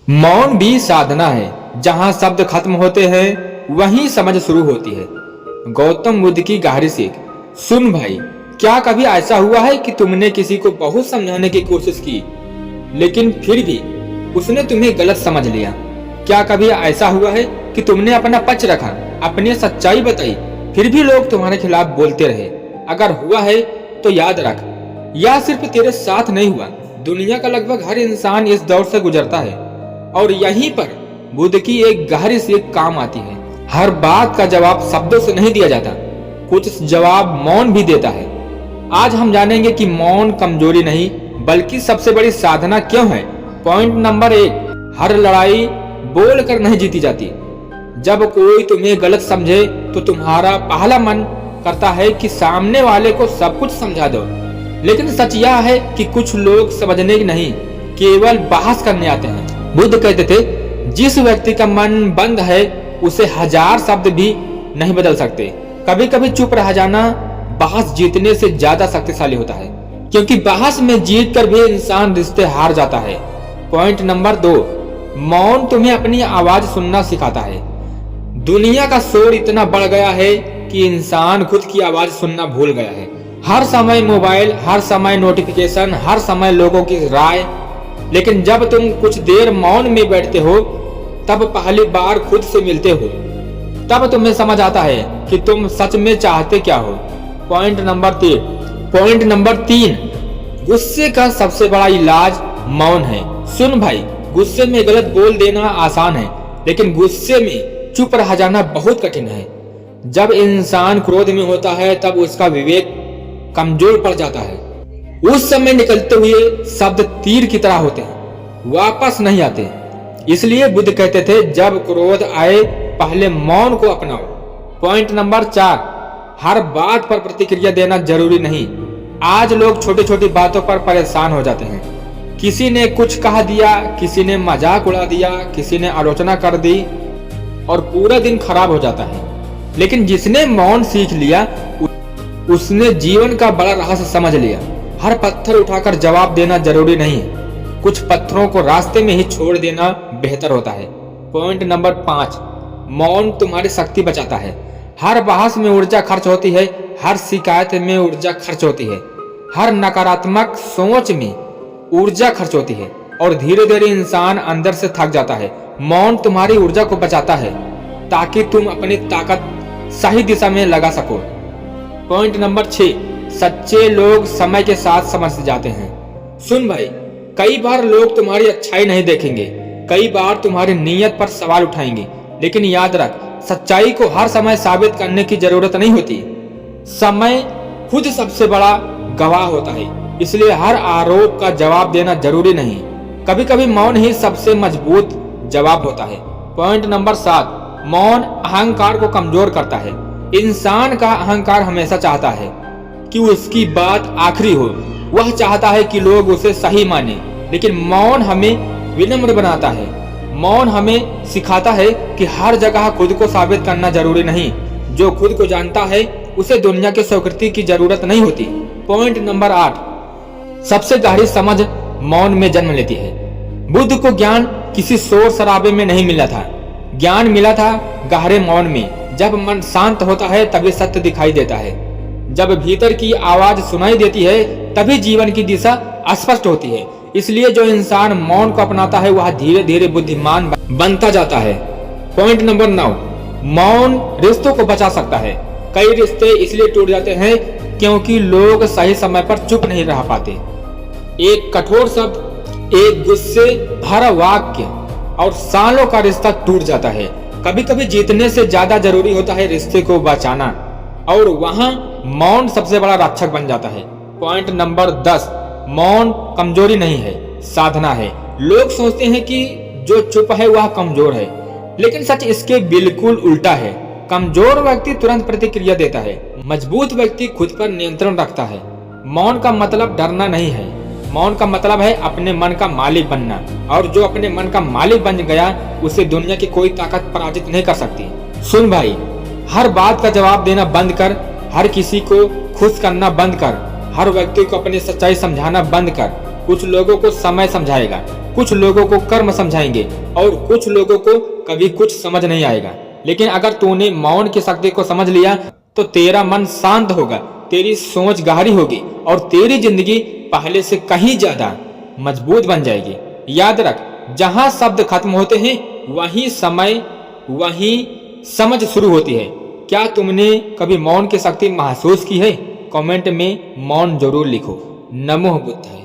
मौन भी साधना है। जहां शब्द खत्म होते हैं वहीं समझ शुरू होती है। गौतम बुद्ध की गहरी सीख। सुन भाई, क्या कभी ऐसा हुआ है कि तुमने किसी को बहुत समझाने की कोशिश की लेकिन फिर भी उसने तुम्हें गलत समझ लिया? क्या कभी ऐसा हुआ है कि तुमने अपना पक्ष रखा, अपनी सच्चाई बताई, फिर भी लोग तुम्हारे खिलाफ बोलते रहे? अगर हुआ है तो याद रख, यह सिर्फ तेरे साथ नहीं हुआ, दुनिया का लगभग हर इंसान इस दौर से गुजरता है। और यहीं पर बुद्ध की एक गहरी सीख काम आती है। हर बात का जवाब शब्दों से नहीं दिया जाता, कुछ जवाब मौन भी देता है। आज हम जानेंगे कि मौन कमजोरी नहीं बल्कि सबसे बड़ी साधना क्यों है। पॉइंट नंबर 1, हर लड़ाई बोल कर नहीं जीती जाती। जब कोई तुम्हें गलत समझे तो तुम्हारा पहला मन करता है कि सामने वाले को सब कुछ समझा दो, लेकिन सच यह है कि कुछ लोग समझने की नहीं, केवल बहस करने आते हैं। बुद्ध कहते थे, जिस व्यक्ति का मन बंद है उसे 1000 शब्द भी नहीं बदल सकते। कभी कभी चुप रह जाना बहस जीतने से ज्यादा शक्तिशाली होता है, क्योंकि बहस में जीत कर भी इंसान रिश्ते हार जाता है। पॉइंट नंबर 2, मौन तुम्हें अपनी आवाज सुनना सिखाता है। दुनिया का शोर इतना बढ़ गया है कि इंसान खुद की आवाज सुनना भूल गया है। हर समय मोबाइल, हर समय नोटिफिकेशन, हर समय लोगों की राय। लेकिन जब तुम कुछ देर मौन में बैठते हो, तब पहली बार खुद से मिलते हो, तब तुम्हें समझ आता है कि तुम सच में चाहते क्या हो। पॉइंट नंबर 3, गुस्से का सबसे बड़ा इलाज मौन है। सुन भाई, गुस्से में गलत बोल देना आसान है, लेकिन गुस्से में चुप रह जाना बहुत कठिन है। जब इंसान क्रोध में होता है तब उसका विवेक कमजोर पड़ जाता है। उस समय निकलते हुए शब्द तीर की तरह होते हैं, वापस नहीं आते। इसलिए बुद्ध कहते थे, जब क्रोध आए पहले मौन को अपनाओ। पॉइंट नंबर 4, हर बात पर प्रतिक्रिया देना जरूरी नहीं। आज लोग छोटी छोटी बातों पर परेशान हो जाते हैं। किसी ने कुछ कह दिया, किसी ने मजाक उड़ा दिया, किसी ने आलोचना कर दी और पूरा दिन खराब हो जाता है। लेकिन जिसने मौन सीख लिया उसने जीवन का बड़ा रहस्य समझ लिया। हर पत्थर उठाकर जवाब देना जरूरी नहीं है, कुछ पत्थरों को रास्ते में ही छोड़ देना बेहतर होता है। पॉइंट नंबर 5, मौन तुम्हारी शक्ति बचाता है। हर बहस में ऊर्जा खर्च होती है, हर शिकायत में ऊर्जा खर्च होती है, हर नकारात्मक सोच में ऊर्जा खर्च होती है और धीरे धीरे इंसान अंदर से थक जाता है। मौन तुम्हारी ऊर्जा को बचाता है ताकि तुम अपनी ताकत सही दिशा में लगा सको। पॉइंट नंबर 6, सच्चे लोग समय के साथ समझ जाते हैं। सुन भाई, कई बार लोग तुम्हारी अच्छाई नहीं देखेंगे, कई बार तुम्हारी नीयत पर सवाल उठाएंगे, लेकिन याद रख, सच्चाई को हर समय साबित करने की जरूरत नहीं होती। समय खुद सबसे बड़ा गवाह होता है, इसलिए हर आरोप का जवाब देना जरूरी नहीं। कभी कभी मौन ही सबसे मजबूत जवाब होता है। पॉइंट नंबर 7, मौन अहंकार को कमजोर करता है। इंसान का अहंकार हमेशा चाहता है कि उसकी बात आखिरी हो, वह चाहता है कि लोग उसे सही माने, लेकिन मौन हमें विनम्र बनाता है। मौन हमें सिखाता है कि हर जगह खुद को साबित करना जरूरी नहीं। जो खुद को जानता है उसे दुनिया की स्वीकृति की जरूरत नहीं होती। पॉइंट नंबर 8, सबसे गहरी समझ मौन में जन्म लेती है। बुद्ध को ज्ञान किसी शोर शराबे में नहीं मिला था, ज्ञान मिला था गहरे मौन में। जब मन शांत होता है तभी सत्य दिखाई देता है, जब भीतर की आवाज सुनाई देती है तभी जीवन की दिशा स्पष्ट होती है। इसलिए जो इंसान मौन को अपनाता है वह धीरे धीरे बुद्धिमान बनता जाता है। पॉइंट नंबर 9, मौन रिश्तों को बचा सकता है। कई रिश्ते इसलिए टूट जाते हैं क्योंकि लोग सही समय पर चुप नहीं रह पाते। एक कठोर शब्द, एक गुस्से भरा वाक्य और सालों का रिश्ता टूट जाता है। कभी कभी जीतने से ज्यादा जरूरी होता है रिश्ते को बचाना, और वहां मौन सबसे बड़ा रक्षक बन जाता है। पॉइंट नंबर 10, मौन कमजोरी नहीं है, साधना है। लोग सोचते हैं कि जो चुप है वह कमजोर है, लेकिन सच इसके बिल्कुल उल्टा है। कमजोर व्यक्ति तुरंत प्रतिक्रिया देता है, मजबूत व्यक्ति खुद पर नियंत्रण रखता है। मौन का मतलब डरना नहीं है, मौन का मतलब है अपने मन का मालिक बनना, और जो अपने मन का मालिक बन गया उसे दुनिया की कोई ताकत पराजित नहीं कर सकती। सुन भाई, हर बात का जवाब देना बंद कर, हर किसी को खुश करना बंद कर, हर व्यक्ति को अपनी सच्चाई समझाना बंद कर। कुछ लोगों को समय समझाएगा, कुछ लोगों को कर्म समझाएंगे और कुछ लोगों को कभी कुछ समझ नहीं आएगा। लेकिन अगर तूने मौन की शक्ति को समझ लिया तो तेरा मन शांत होगा, तेरी सोच गहरी होगी और तेरी जिंदगी पहले से कहीं ज्यादा मजबूत बन जाएगी। याद रख, जहां शब्द खत्म होते हैं वहीं समझ शुरू होती है। क्या तुमने कभी मौन की शक्ति महसूस की है? कमेंट में मौन जरूर लिखो। नमो बुद्धाय।